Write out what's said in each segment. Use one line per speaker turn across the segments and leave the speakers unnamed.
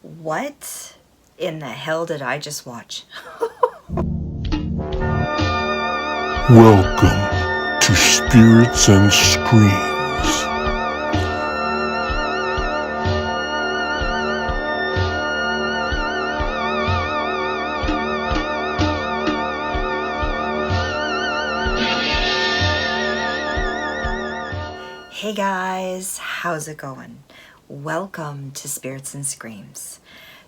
What in the hell did I just watch?
Welcome to Spirits and Screams.
Hey guys, how's it going? Welcome to Spirits and Screams.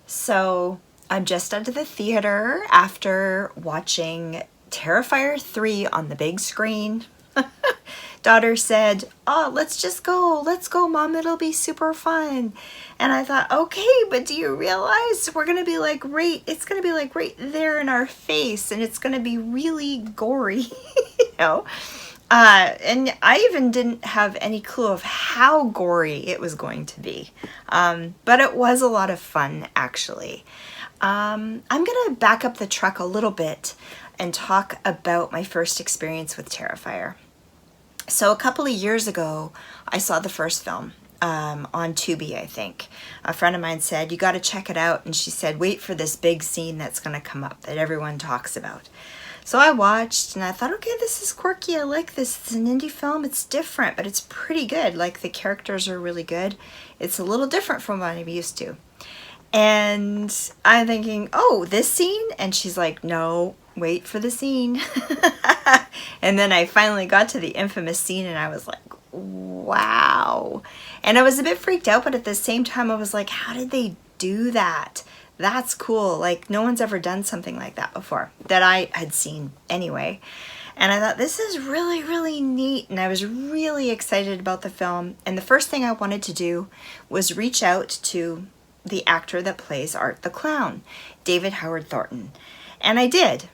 So I'm just out of the theater after watching Terrifier 3 on the big screen. Daughter said, "Oh, let's go, Mom, it'll be super fun." And I thought, okay, but do you realize we're gonna be like it's gonna be like right there in our face, and it's gonna be really gory, you know? And I even didn't have any clue of how gory it was going to be. But it was a lot of fun, actually. I'm going to back up the truck a little bit and talk about my first experience with Terrifier. So a couple of years ago, I saw the first film on Tubi, I think. A friend of mine said, "You got to check it out." And she said, "Wait for this big scene that's going to come up that everyone talks about." So I watched and I thought, okay, this is quirky. I like this. It's an indie film. It's different, but it's pretty good. Like, the characters are really good. It's a little different from what I'm used to. And I'm thinking, oh, this scene? And she's like, no, wait for the scene. And then I finally got to the infamous scene and I was like, wow. And I was a bit freaked out, but at the same time I was like, how did they do that? That's cool. Like, no one's ever done something like that before that I had seen anyway. And I thought, this is really, really neat. And I was really excited about the film. And the first thing I wanted to do was reach out to the actor that plays Art the Clown, David Howard Thornton. And I did.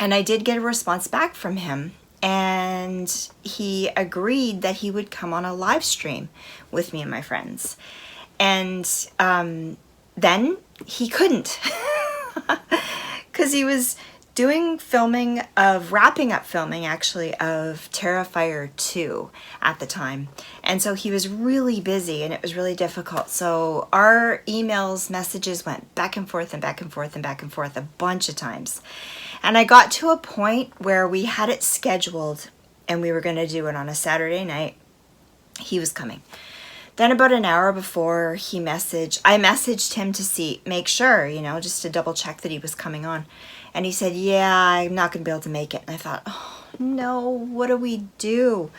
And I did get a response back from him. And he agreed that he would come on a live stream with me and my friends. And then he couldn't because he was wrapping up filming actually of Terrifier 2 at the time. And so he was really busy and it was really difficult. So our messages went back and forth and back and forth and back and forth a bunch of times. And I got to a point where we had it scheduled and we were going to do it on a Saturday night. He was coming. Then about an hour before I messaged him to make sure, just to double check that he was coming on. And he said, yeah, I'm not going to be able to make it. And I thought, oh no, what do we do?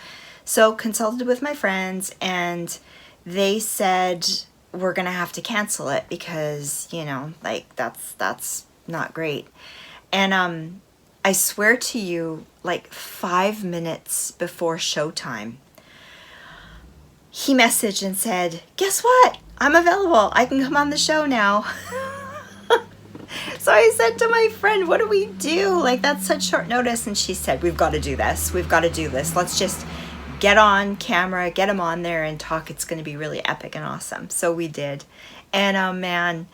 So consulted with my friends and they said, we're going to have to cancel it because, that's not great. And I swear to you, like 5 minutes before showtime, he messaged and said, guess what? I'm available. I can come on the show now. So I said to my friend, what do we do? Like, that's such short notice. And she said, we've got to do this. We've got to do this. Let's just get on camera, get him on there and talk. It's going to be really epic and awesome. So we did. And man,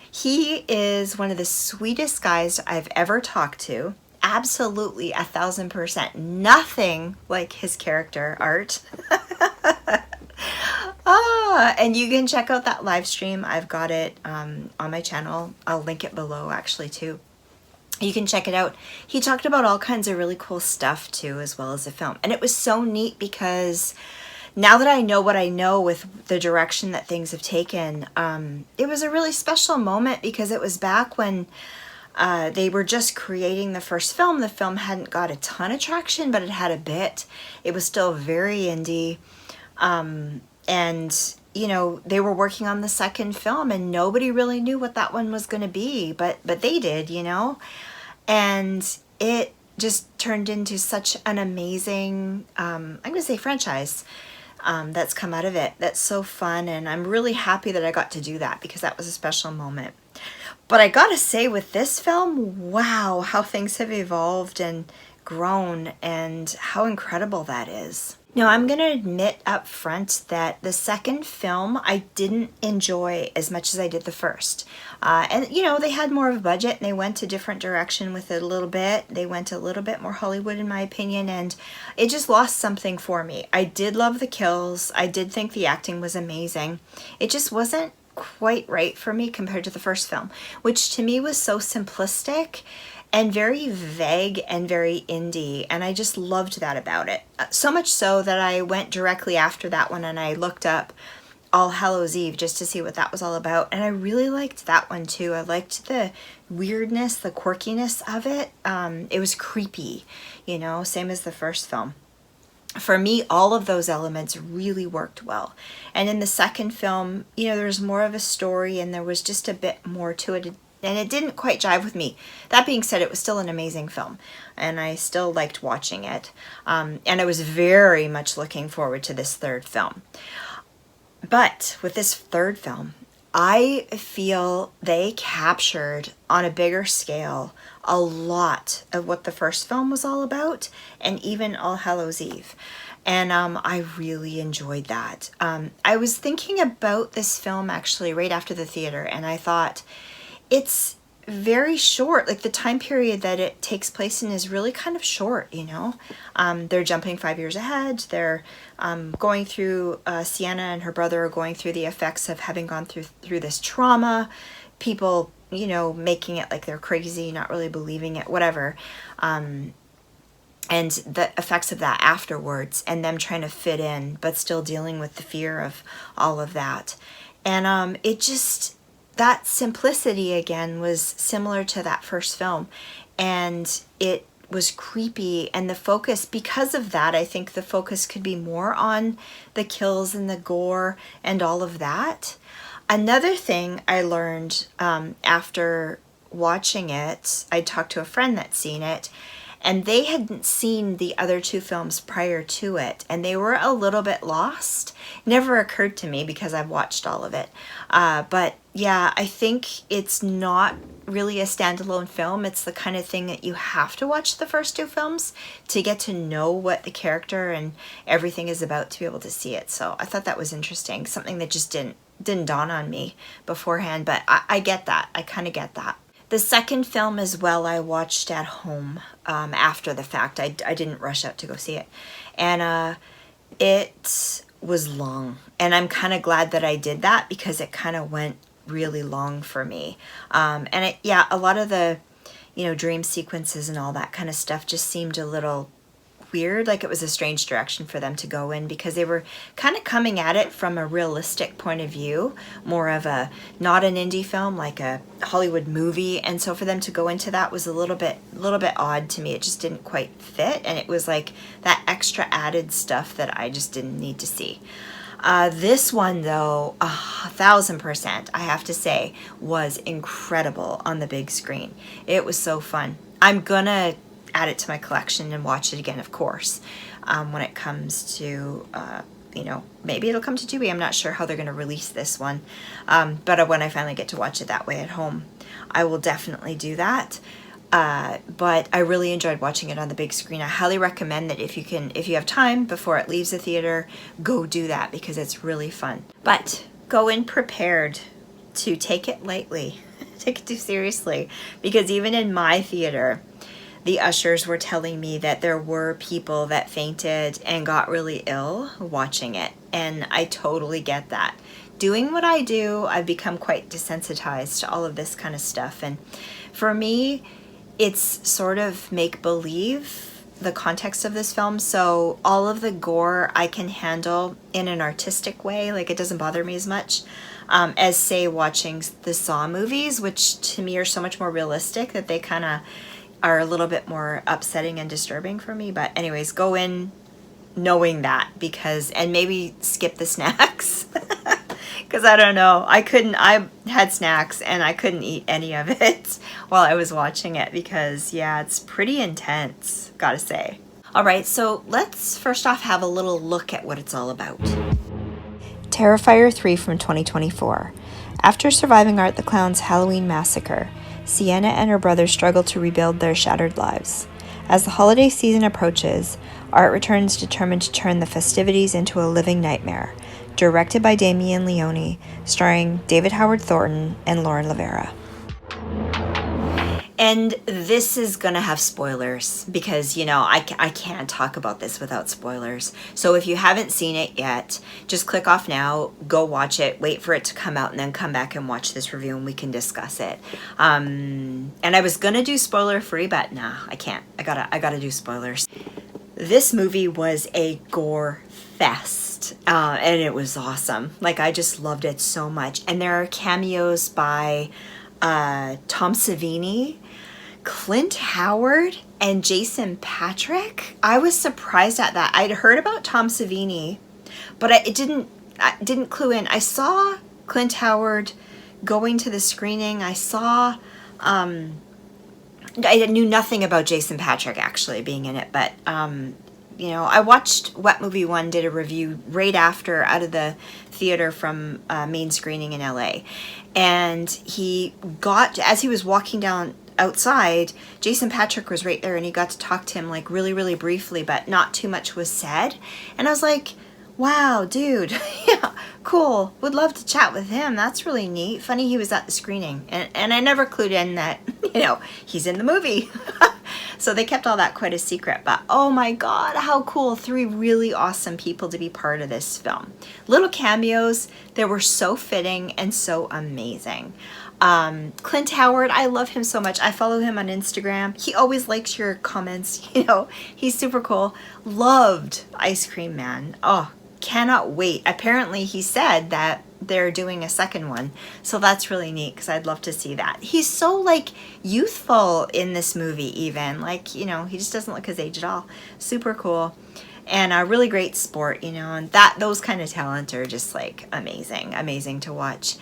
he is one of the sweetest guys I've ever talked to. Absolutely 1,000%. Nothing like his character, Art. And you can check out that live stream. I've got it on my channel. I'll link it below actually too. You can check it out. He talked about all kinds of really cool stuff too, as well as the film. And it was so neat because now that I know what I know with the direction that things have taken, it was a really special moment because it was back when they were just creating the first film. The film hadn't got a ton of traction, but it had a bit. It was still very indie. And they were working on the second film and nobody really knew what that one was going to be, but they did, and it just turned into such an amazing, I'm going to say franchise, that's come out of it. That's so fun. And I'm really happy that I got to do that because that was a special moment. But I got to say with this film, wow, how things have evolved and grown and how incredible that is. Now, I'm going to admit up front that the second film I didn't enjoy as much as I did the first. And, they had more of a budget and they went a different direction with it a little bit. They went a little bit more Hollywood, in my opinion, and it just lost something for me. I did love the kills. I did think the acting was amazing. It just wasn't quite right for me compared to the first film, which to me was so simplistic and very vague and very indie, and I just loved that about it. So much so that I went directly after that one and I looked up All Hallows Eve just to see what that was all about, and I really liked that one too. I liked the weirdness, the quirkiness of it. It was creepy, you know, same as the first film. For me, all of those elements really worked well. And in the second film, you know, there was more of a story and there was just a bit more to it, and it didn't quite jive with me. That being said, it was still an amazing film and I still liked watching it. And I was very much looking forward to this third film. But with this third film, I feel they captured on a bigger scale a lot of what the first film was all about, and even All Hallows Eve. And I really enjoyed that. I was thinking about this film actually right after the theater, and I thought it's very short. Like the time period that it takes place in is really kind of short, you know. They're jumping 5 years ahead. They're going through, Sienna and her brother are going through the effects of having gone through this trauma. People, you know, making it like they're crazy, not really believing it, whatever. And the effects of that afterwards, and them trying to fit in, but still dealing with the fear of all of that. And it just, that simplicity again was similar to that first film, and it was creepy, and the focus, because of that, I think the focus could be more on the kills and the gore and all of that. Another thing I learned after watching it, I talked to a friend that's seen it, and they hadn't seen the other two films prior to it, and they were a little bit lost. Never occurred to me because I've watched all of it. But yeah, I think it's not really a standalone film. It's the kind of thing that you have to watch the first two films to get to know what the character and everything is about to be able to see it. So I thought that was interesting, something that just didn't dawn on me beforehand, but I get that. I kind of get that. The second film as well, I watched at home after the fact. I didn't rush out to go see it. And it was long. And I'm kind of glad that I did that because it kind of went really long for me. And it, yeah, a lot of the, you know, dream sequences and all that kind of stuff just seemed a little weird, like it was a strange direction for them to go in, because they were kind of coming at it from a realistic point of view, more of a, not an indie film, like a Hollywood movie. And so for them to go into that was a little bit odd to me. It just didn't quite fit, and it was like that extra added stuff that I just didn't need to see. This one though, 1000%, I have to say, was incredible on the big screen. It was so fun. I'm gonna add it to my collection and watch it again, of course, when it comes to, you know, maybe it'll come to Tubi. I'm not sure how they're going to release this one, but when I finally get to watch it that way at home, I will definitely do that. But I really enjoyed watching it on the big screen. I highly recommend that if you have time before it leaves the theater, go do that, because it's really fun. But go in prepared to take it lightly, take it too seriously, because even in my theater, the ushers were telling me that there were people that fainted and got really ill watching it. And I totally get that. Doing what I do, I've become quite desensitized to all of this kind of stuff. And for me, it's sort of make-believe, the context of this film. So all of the gore I can handle in an artistic way. Like, it doesn't bother me as much as, say, watching the Saw movies, which to me are so much more realistic that they kind of are a little bit more upsetting and disturbing for me. But anyways, go in knowing that, because, and maybe skip the snacks, because I don't know, I had snacks and I couldn't eat any of it while I was watching it, because yeah, it's pretty intense, gotta say. All right, so let's first off have a little look at what it's all about. Terrifier 3 from 2024. After surviving Art the Clown's Halloween massacre, Sienna and her brother struggle to rebuild their shattered lives. As the holiday season approaches, Art returns determined to turn the festivities into a living nightmare. Directed by Damien Leone, starring David Howard Thornton and LaVera. And this is gonna have spoilers because, you know, I can't talk about this without spoilers. So if you haven't seen it yet, just click off now, go watch it, wait for it to come out, and then come back and watch this review and we can discuss it. And I was gonna do spoiler free, but nah, I can't. I gotta do spoilers. This movie was a gore fest, and it was awesome. Like, I just loved it so much. And there are cameos by Tom Savini, Clint Howard, and Jason Patric. I was surprised at that. I'd heard about Tom Savini, but I didn't clue in. I saw Clint Howard going to the screening. I saw, I knew nothing about Jason Patric actually being in it, but you know, I watched Wet Movie 1, did a review right after out of the theater from main screening in LA. And as he was walking down outside, Jason Patric was right there and he got to talk to him like really, really briefly, but not too much was said. And I was like, wow, dude, yeah, cool. Would love to chat with him. That's really neat. Funny he was at the screening. And I never clued in that, you know, he's in the movie. So they kept all that quite a secret. But oh my God, how cool. 3 really awesome people to be part of this film. Little cameos that were so fitting and so amazing. Clint Howard, I love him so much. I follow him on Instagram. He always likes your comments. You know, he's super cool. Loved Ice Cream Man. Oh, cannot wait. Apparently he said that they're doing a second one, so that's really neat because I'd love to see that. He's so like youthful in this movie, even like, you know, he just doesn't look his age at all. Super cool. And a really great sport, you know, and those kind of talent are just like amazing to watch.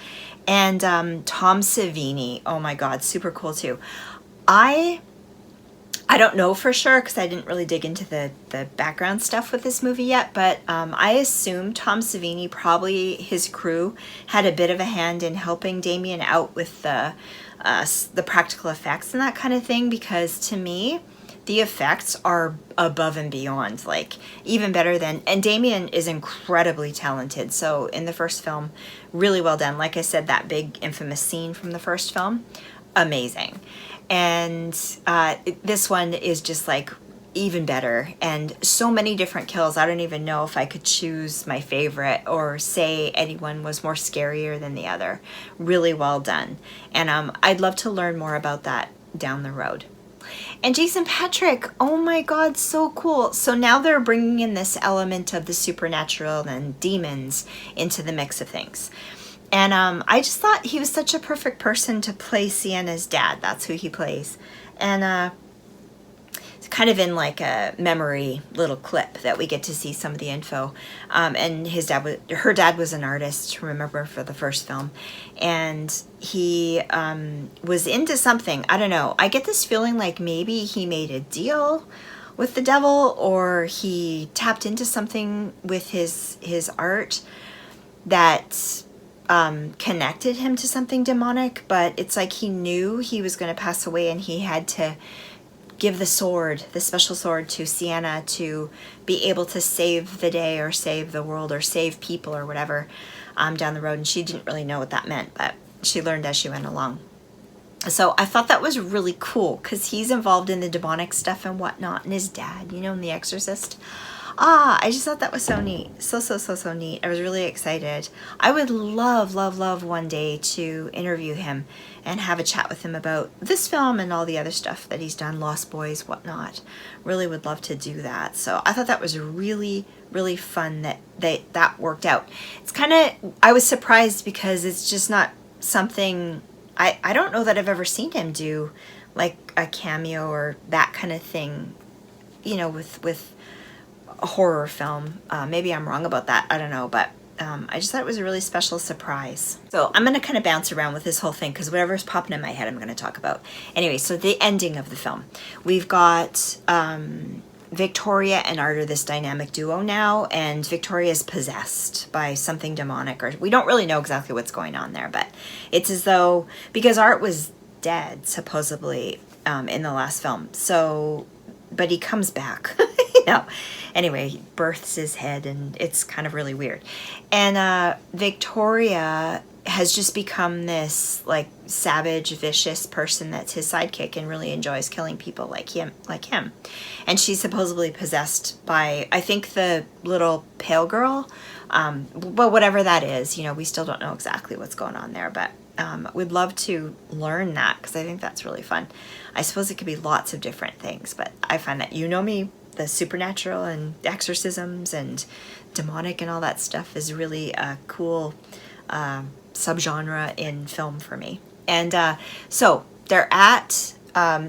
And Tom Savini, oh my God, super cool too. I don't know for sure because I didn't really dig into the background stuff with this movie yet, but I assume Tom Savini, probably his crew, had a bit of a hand in helping Damien out with the practical effects and that kind of thing, because to me, the effects are above and beyond, like even better than, and Damien is incredibly talented. So in the first film, really well done. Like I said, that big infamous scene from the first film, amazing. And this one is just like even better, and so many different kills. I don't even know if I could choose my favorite or say anyone was more scarier than the other. Really well done. And I'd love to learn more about that down the road. And Jason Patric, oh my God, so cool. So now they're bringing in this element of the supernatural and demons into the mix of things. And I just thought he was such a perfect person to play Sienna's dad. That's who he plays. And it's kind of in like a memory little clip that we get to see some of the info. And her dad was an artist, remember, for the first film. And he was into something. I don't know. I get this feeling like maybe he made a deal with the devil, or he tapped into something with his art that connected him to something demonic, but it's like he knew he was going to pass away and he had to give the special sword to Sienna to be able to save the day or save the world or save people or whatever down the road. And she didn't really know what that meant, but she learned as she went along. So I thought that was really cool because he's involved in the demonic stuff and whatnot, and his dad, you know, in The Exorcist. I just thought that was so neat. So neat. I was really excited. I would love one day to interview him and have a chat with him about this film and all the other stuff that he's done, Lost Boys, whatnot. Really would love to do that. So I thought that was really fun that worked out. It's kind of, I was surprised because it's just not something, I don't know that I've ever seen him do like a cameo or that kind of thing, you know, with a horror film. Maybe I'm wrong about that. I don't know, but I just thought it was a really special surprise. So I'm going to kind of bounce around with this whole thing because whatever's popping in my head I'm going to talk about. Anyway, so the ending of the film. We've got Victoria and Art are this dynamic duo now, and Victoria is possessed by something demonic, or we don't really know exactly what's going on there, but it's as though, because Art was dead supposedly in the last film, so, but he comes back. Anyway, he births his head, and it's kind of really weird. And Victoria has just become this like savage, vicious person that's his sidekick and really enjoys killing people like him. And she's supposedly possessed by, I think, the little pale girl. But whatever that is, we still don't know exactly what's going on there. But we'd love to learn that, because I think that's really fun. I suppose it could be lots of different things, but I find that, me, the supernatural and exorcisms and demonic and all that stuff is really a cool subgenre in film for me. And so they're at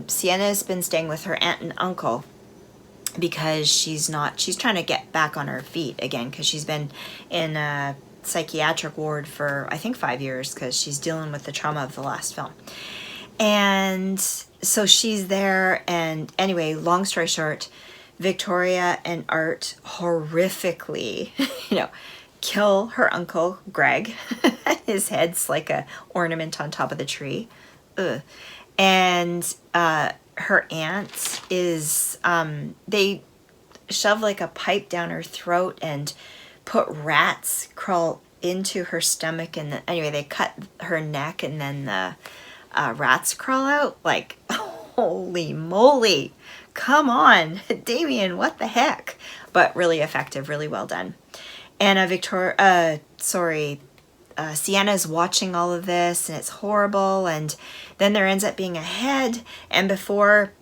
Sienna's been staying with her aunt and uncle because she's trying to get back on her feet again, because she's been in a psychiatric ward for I think 5 years, because she's dealing with the trauma of the last film. And so she's there, and anyway, long story short, Victoria and Art horrifically kill her uncle Greg. His head's like a ornament on top of the tree. Ugh. And her aunt is they shove like a pipe down her throat and put rats crawl into her stomach, and anyway, they cut her neck, and then the rats crawl out. Like, holy moly, come on, Damien, what the heck? But really effective, really well done. And Sienna's watching all of this, and it's horrible. And then there ends up being a head, and before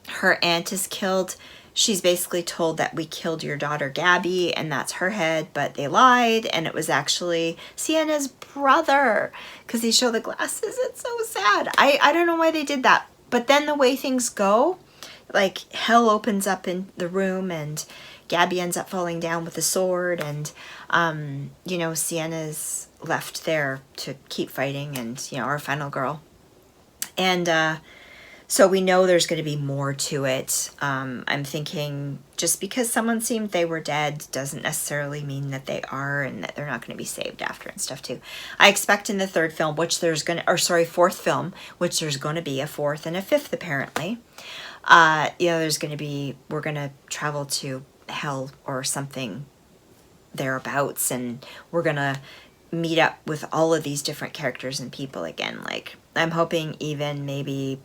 her aunt is killed, she's basically told that we killed your daughter Gabby, and that's her head, but they lied, and it was actually Sienna's brother, because they show the glasses. It's so sad. I don't know why they did that, but then the way things go, like hell opens up in the room, and Gabby ends up falling down with a sword, and Sienna's left there to keep fighting, and our final girl. And so we know there's going to be more to it. I'm thinking just because someone seemed they were dead doesn't necessarily mean that they are, and that they're not going to be saved after and stuff too. I expect in the fourth film, which there's going to be a fourth and a fifth apparently. There's going to be, we're going to travel to hell or something thereabouts, and we're going to meet up with all of these different characters and people again. Like, I'm hoping even maybe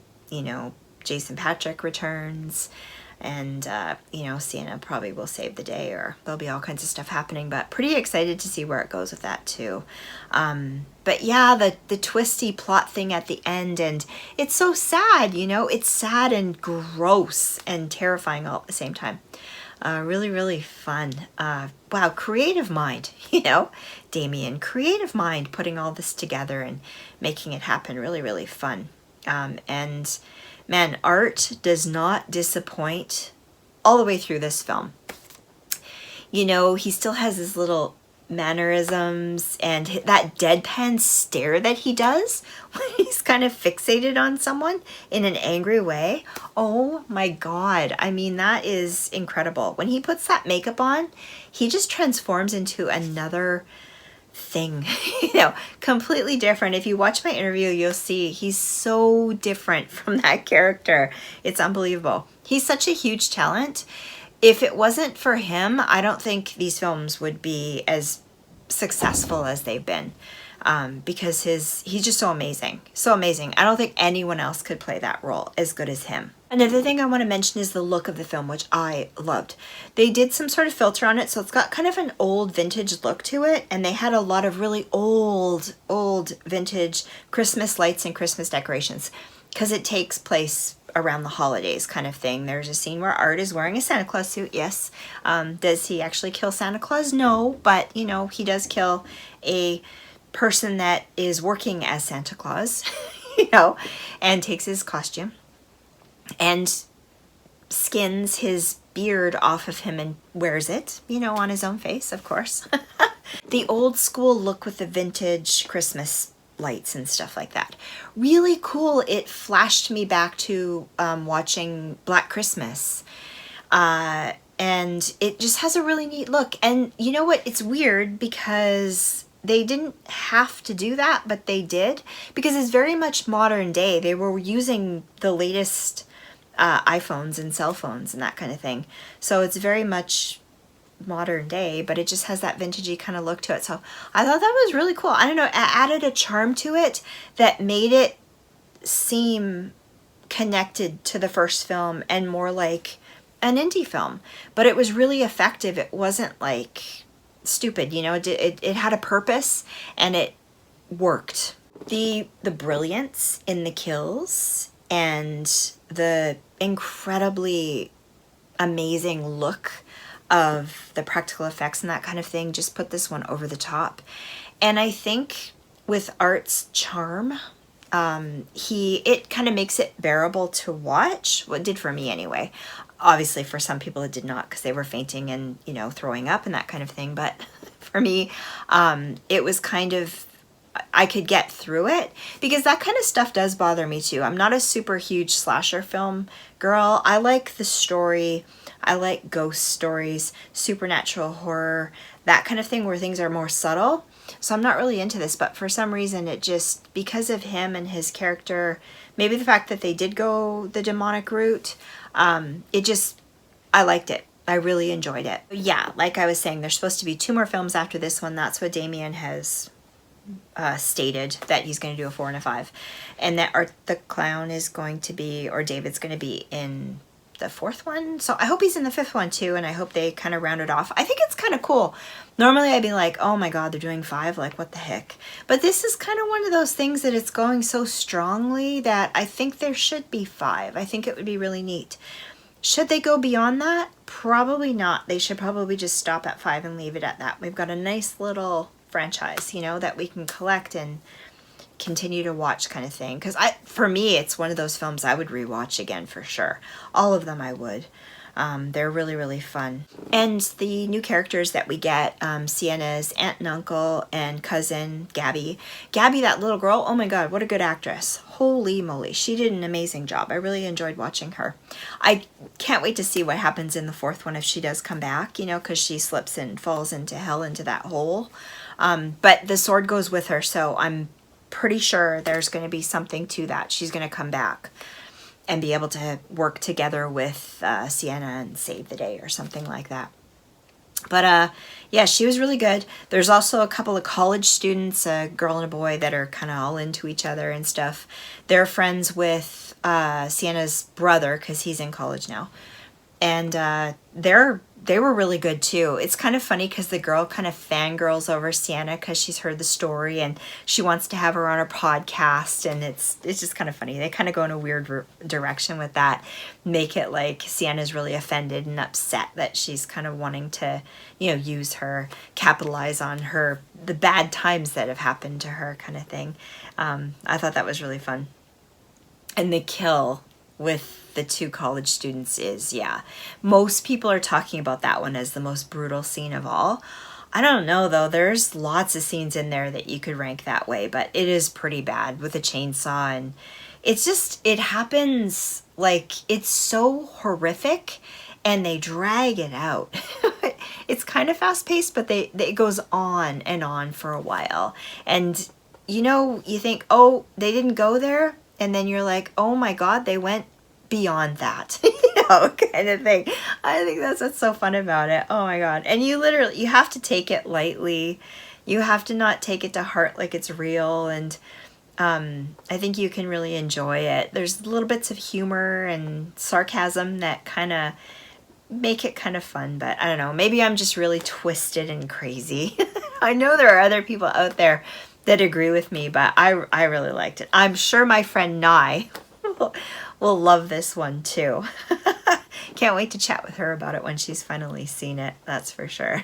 Jason Patrick returns, and Sienna probably will save the day, or there'll be all kinds of stuff happening, but pretty excited to see where it goes with that too. But yeah, the twisty plot thing at the end, and it's so sad, it's sad and gross and terrifying all at the same time. Really, really fun. Wow, creative mind, Damien, creative mind, putting all this together and making it happen. Really, really fun. And man, Art does not disappoint all the way through this film. He still has his little mannerisms and that deadpan stare that he does when he's kind of fixated on someone in an angry way. Oh my God. I mean, that is incredible. When he puts that makeup on, he just transforms into another thing, completely different. If you watch my interview, you'll see he's so different from that character. It's unbelievable. He's such a huge talent. If it wasn't for him, I don't think these films would be as successful as they've been, because he's just so amazing. So amazing. I don't think anyone else could play that role as good as him. Another thing I want to mention is the look of the film, which I loved. They did some sort of filter on it, so it's got kind of an old vintage look to it, and they had a lot of really old vintage Christmas lights and Christmas decorations, because it takes place around the holidays kind of thing. There's a scene where Art is wearing a Santa Claus suit, yes. Does he actually kill Santa Claus? No, but he does kill a person that is working as Santa Claus, and takes his costume and skins his beard off of him and wears it, on his own face, of course. The old school look with the vintage Christmas lights and stuff like that. Really cool. It flashed me back to watching Black Christmas. And it just has a really neat look. And you know what? It's weird because they didn't have to do that, but they did, because it's very much modern day. They were using the latest iPhones and cell phones and that kind of thing. So it's very much modern day, but it just has that vintagey kind of look to it. So I thought that was really cool. I don't know, it added a charm to it that made it seem connected to the first film and more like an indie film. But it was really effective. It wasn't like stupid, you know, it had a purpose and it worked. The brilliance in the kills and the incredibly amazing look of the practical effects and that kind of thing just put this one over the top. And I think with Art's charm, it kind of makes it bearable to watch. Well, it did for me anyway. Obviously for some people it did not, because they were fainting and, you know, throwing up and that kind of thing. But for me, it was kind of, I could get through it, because that kind of stuff does bother me too. I'm not a super huge slasher film girl. I like the story. I like ghost stories, supernatural horror, that kind of thing where things are more subtle. So I'm not really into this, but for some reason it just, because of him and his character, maybe the fact that they did go the demonic route, it just, I liked it. I really enjoyed it. Yeah, like I was saying, there's supposed to be 2 more films after this one. That's what Damien has stated, that he's going to do a 4 and a 5. And that Art the Clown is going to be, or David's going to be in the 4th one. So I hope he's in the 5th one too, and I hope they kind of round it off. I think it's kind of cool. Normally I'd be like, oh my god, they're doing 5, like what the heck. But this is kind of one of those things that it's going so strongly that I think there should be 5. I think it would be really neat. Should they go beyond that? Probably not. They should probably just stop at 5 and leave it at that. We've got a nice little franchise, you know, that we can collect and continue to watch kind of thing. Because for me, it's one of those films I would rewatch again for sure. All of them I would. They're really, really fun. And the new characters that we get, Sienna's aunt and uncle and cousin, Gabby. Gabby, that little girl, oh my god, what a good actress. Holy moly, she did an amazing job. I really enjoyed watching her. I can't wait to see what happens in the 4th one if she does come back, you know, because she slips and falls into hell, into that hole. But the sword goes with her, so I'm pretty sure there's going to be something to that. She's going to come back and be able to work together with Sienna and save the day or something like that. But yeah, she was really good. There's also a couple of college students, a girl and a boy, that are kind of all into each other and stuff. They're friends with Sienna's brother, because he's in college now. And they were really good too. It's kind of funny because the girl kind of fangirls over Sienna because she's heard the story and she wants to have her on her podcast, and it's just kind of funny. They kind of go in a weird direction with that, make it like Sienna's really offended and upset that she's kind of wanting to, you know, use her, capitalize on her, the bad times that have happened to her kind of thing. I thought that was really fun. And the kill with the 2 college students is, yeah, most people are talking about that one as the most brutal scene of all. I don't know though, there's lots of scenes in there that you could rank that way, but it is pretty bad with a chainsaw, and it's just, it happens like, it's so horrific and they drag it out. It's kind of fast paced, but it goes on and on for a while, and you know, you think, oh, they didn't go there, and then you're like, oh my god, they went beyond that, you know, kind of thing. I think that's what's so fun about it. Oh my god. And you have to take it lightly. You have to not take it to heart like it's real, and I think you can really enjoy it. There's little bits of humor and sarcasm that kind of make it kind of fun, but I don't know, maybe I'm just really twisted and crazy. I know there are other people out there that agree with me, but I really liked it. I'm sure my friend Nye will love this one too. Can't wait to chat with her about it when she's finally seen it, that's for sure.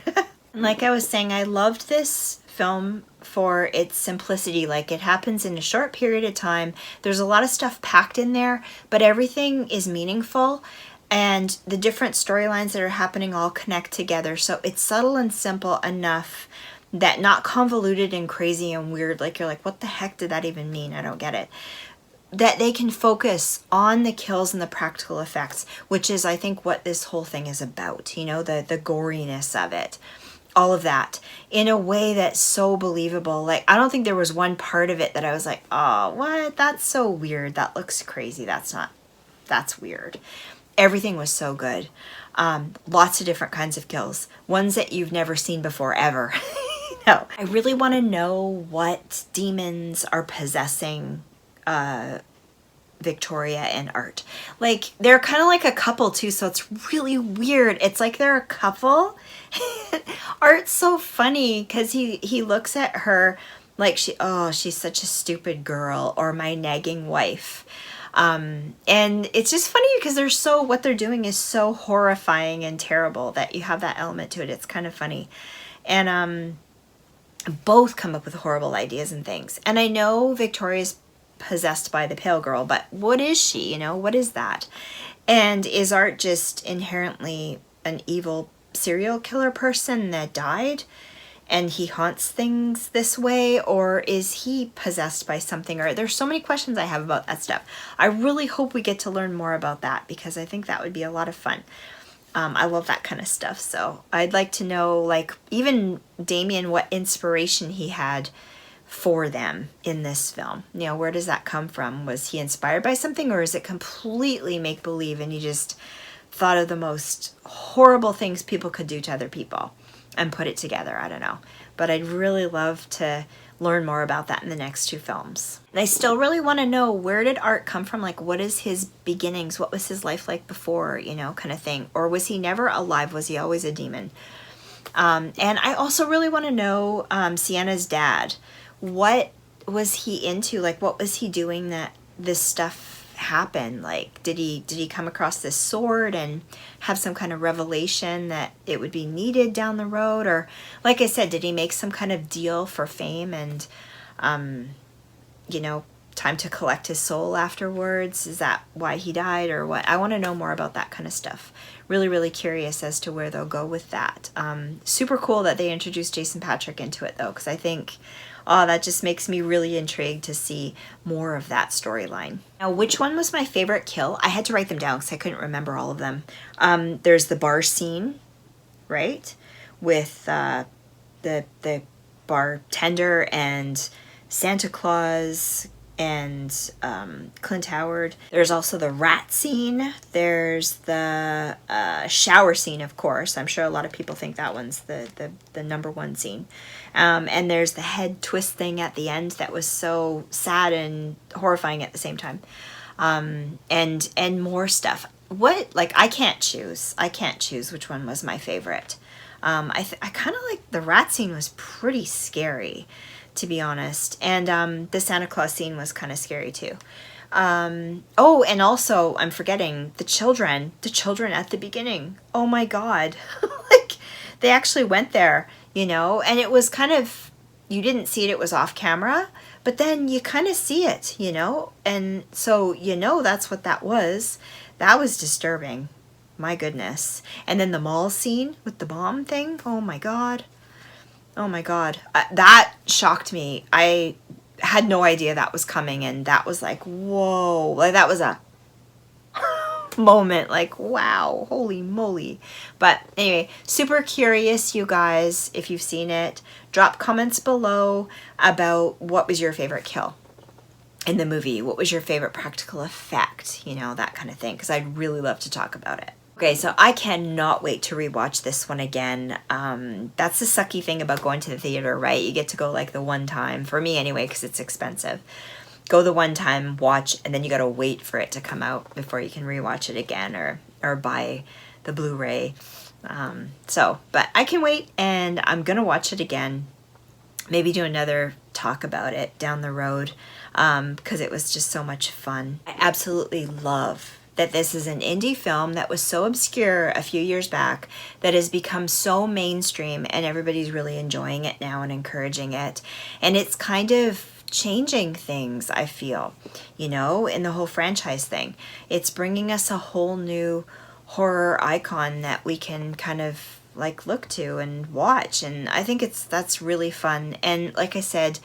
And like I was saying, I loved this film for its simplicity. Like, it happens in a short period of time. There's a lot of stuff packed in there, but everything is meaningful, and the different storylines that are happening all connect together. So it's subtle and simple enough that not convoluted and crazy and weird, like you're like, what the heck did that even mean? I don't get it. That they can focus on the kills and the practical effects, which is, I think, what this whole thing is about, you know, the goriness of it, all of that, in a way that's so believable. Like, I don't think there was one part of it that I was like, oh, what? That's so weird. That looks crazy. That's not. that's weird. Everything was so good. Lots of different kinds of kills. Ones that you've never seen before, ever. No. I really want to know what demons are possessing Victoria and Art. Like, they're kind of like a couple too, so it's really weird. It's like they're a couple. Art's so funny because he looks at her like she's such a stupid girl, or my nagging wife. And it's just funny because what they're doing is so horrifying and terrible that you have that element to it. It's kind of funny. And both come up with horrible ideas and things. And I know Victoria's possessed by the pale girl, but what is she? You know, what is that? And is Art just inherently an evil serial killer person that died and he haunts things this way, or is he possessed by something? Or there's so many questions I have about that stuff. I really hope we get to learn more about that, because I think that would be a lot of fun. I love that kind of stuff. So I'd like to know, like, even Damien, what inspiration he had for them in this film. You know, where does that come from? Was he inspired by something, or is it completely make-believe and he just thought of the most horrible things people could do to other people and put it together? I don't know. But I'd really love to learn more about that in the next two films. And I still really want to know, where did Art come from? Like, what is his beginnings? What was his life like before, you know, kind of thing? Or was he never alive? Was he always a demon? And I also really want to know Sienna's dad. What was he into? Like, what was he doing that this stuff happened? Like, did he come across this sword and have some kind of revelation that it would be needed down the road? Or, like I said, did he make some kind of deal for fame and, you know, time to collect his soul afterwards? Is that why he died, or what? I want to know more about that kind of stuff. Really, really curious as to where they'll go with that. Super cool that they introduced Jason Patric into it, though, because I think, that just makes me really intrigued to see more of that storyline. Now, which one was my favorite kill? I had to write them down because I couldn't remember all of them. There's the bar scene, right? With the bartender and Santa Claus and Clint Howard. There's also the rat scene. There's the shower scene, of course. I'm sure a lot of people think that one's the number one scene. And there's the head twist thing at the end that was so sad and horrifying at the same time. And more stuff. I can't choose. I can't choose which one was my favorite. I kind of like the rat scene was pretty scary, to be honest. And the Santa Claus scene was kind of scary too. Oh, and also I'm forgetting the children at the beginning. Oh my God. Like, they actually went there, you know, and it was kind of, you didn't see it, it was off camera, but then you kind of see it, you know, and so, you know, that's what that was. That was disturbing. My goodness. And then the mall scene with the bomb thing. Oh my God. Oh my God. That shocked me. I had no idea that was coming, and that was like, whoa. Like, that was a moment, like, wow, holy moly. But anyway, super curious, you guys, if you've seen it. Drop comments below about what was your favorite kill in the movie. What was your favorite practical effect? You know, that kind of thing, because I'd really love to talk about it. Okay, so I cannot wait to rewatch this one again. That's the sucky thing about going to the theater, right? You get to go like the one time, for me anyway, because it's expensive. Go the one time, watch, and then you gotta wait for it to come out before you can rewatch it again, or buy the Blu-ray. But I can wait, and I'm gonna watch it again. Maybe do another talk about it down the road, because it was just so much fun. I absolutely love that this is an indie film that was so obscure a few years back that has become so mainstream, and everybody's really enjoying it now and encouraging it. And it's kind of changing things, I feel, you know, in the whole franchise thing. It's bringing us a whole new horror icon that we can kind of like look to and watch. And I think that's really fun. And like I said,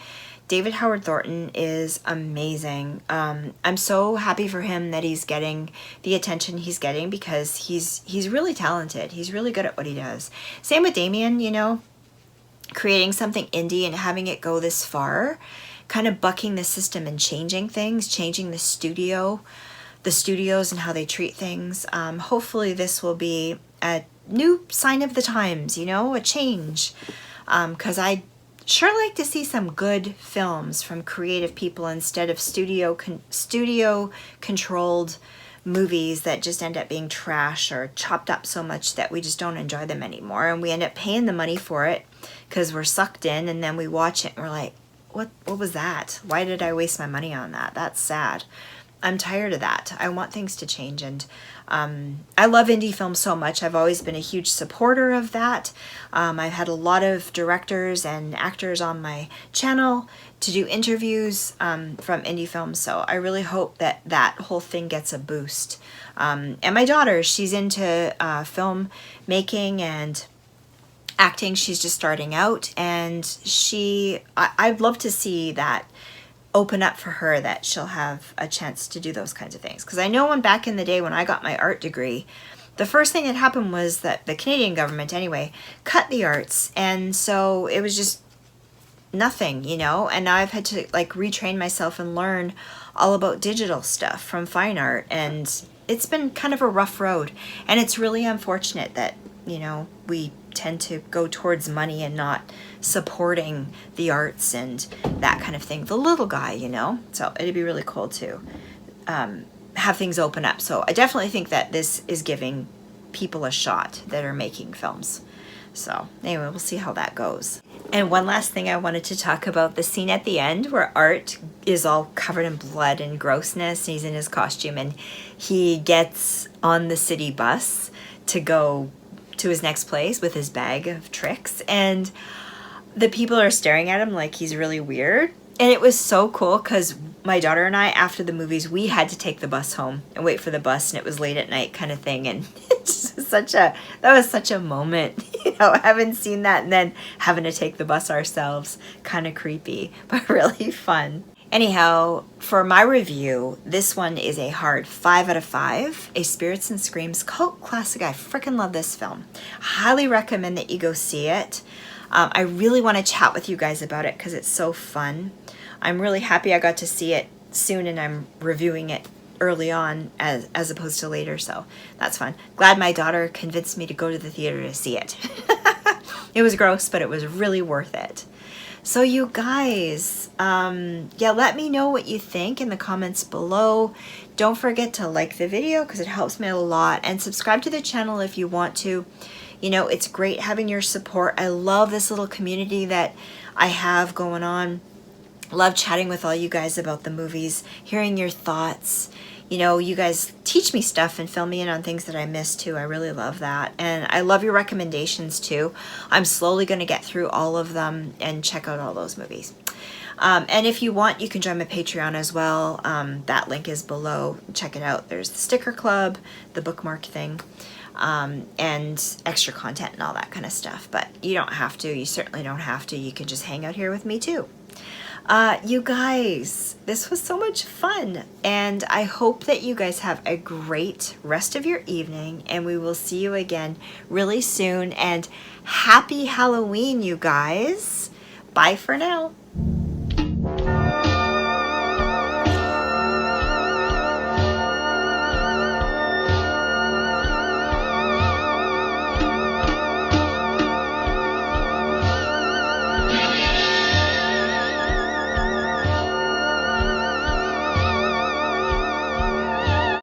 David Howard Thornton is amazing. I'm so happy for him that he's getting the attention he's getting, because he's really talented. He's really good at what he does. Same with Damien, you know, creating something indie and having it go this far, kind of bucking the system and changing things, changing the studio the studios and how they treat things. Hopefully this will be a new sign of the times, you know, a change. Because I sure like to see some good films from creative people instead of studio controlled movies that just end up being trash or chopped up so much that we just don't enjoy them anymore, and we end up paying the money for it because we're sucked in, and then we watch it and we're like, what was that? Why did I waste my money on that? That's sad. I'm tired of that. I want things to change, and I love indie films so much. I've always been a huge supporter of that. I've had a lot of directors and actors on my channel to do interviews from indie films, so I really hope that that whole thing gets a boost. And my daughter, she's into film making and acting. She's just starting out, and I'd love to see that open up for her, that she'll have a chance to do those kinds of things. Because I know when back in the day when I got my art degree, the first thing that happened was that the Canadian government anyway cut the arts, and so it was just nothing, you know. And now I've had to like retrain myself and learn all about digital stuff from fine art, and it's been kind of a rough road, and it's really unfortunate that, you know, we tend to go towards money and not supporting the arts and that kind of thing, the little guy, you know. So it'd be really cool to have things open up. So I definitely think that this is giving people a shot that are making films. So anyway, we'll see how that goes. And one last thing I wanted to talk about, the scene at the end where Art is all covered in blood and grossness, and he's in his costume, and he gets on the city bus to go to his next place with his bag of tricks, and the people are staring at him like he's really weird. And it was so cool because my daughter and I, after the movies, we had to take the bus home and wait for the bus, and it was late at night kind of thing, and it's that was such a moment, you know, having seen that and then having to take the bus ourselves. Kind of creepy, but really fun. Anyhow, for my review, this one is a hard 5 out of 5, a Spirits and Screams cult classic. I freaking love this film. Highly recommend that you go see it. I really want to chat with you guys about it because it's so fun. I'm really happy I got to see it soon, and I'm reviewing it early on as opposed to later, so that's fun. Glad my daughter convinced me to go to the theater to see it. It was gross, but it was really worth it. So you guys, yeah, let me know what you think in the comments below. Don't forget to like the video because it helps me a lot, and subscribe to the channel if you want to. You know, it's great having your support. I love this little community that I have going on. Love chatting with all you guys about the movies, hearing your thoughts. You know, you guys teach me stuff and fill me in on things that I missed too. I really love that. And I love your recommendations too. I'm slowly going to get through all of them and check out all those movies. And if you want, you can join my Patreon as well. That link is below. Check it out. There's the sticker club, the bookmark thing, and extra content and all that kind of stuff. But you don't have to. You certainly don't have to. You can just hang out here with me too. You guys, this was so much fun, and I hope that you guys have a great rest of your evening, and we will see you again really soon. And happy Halloween, you guys. Bye for now.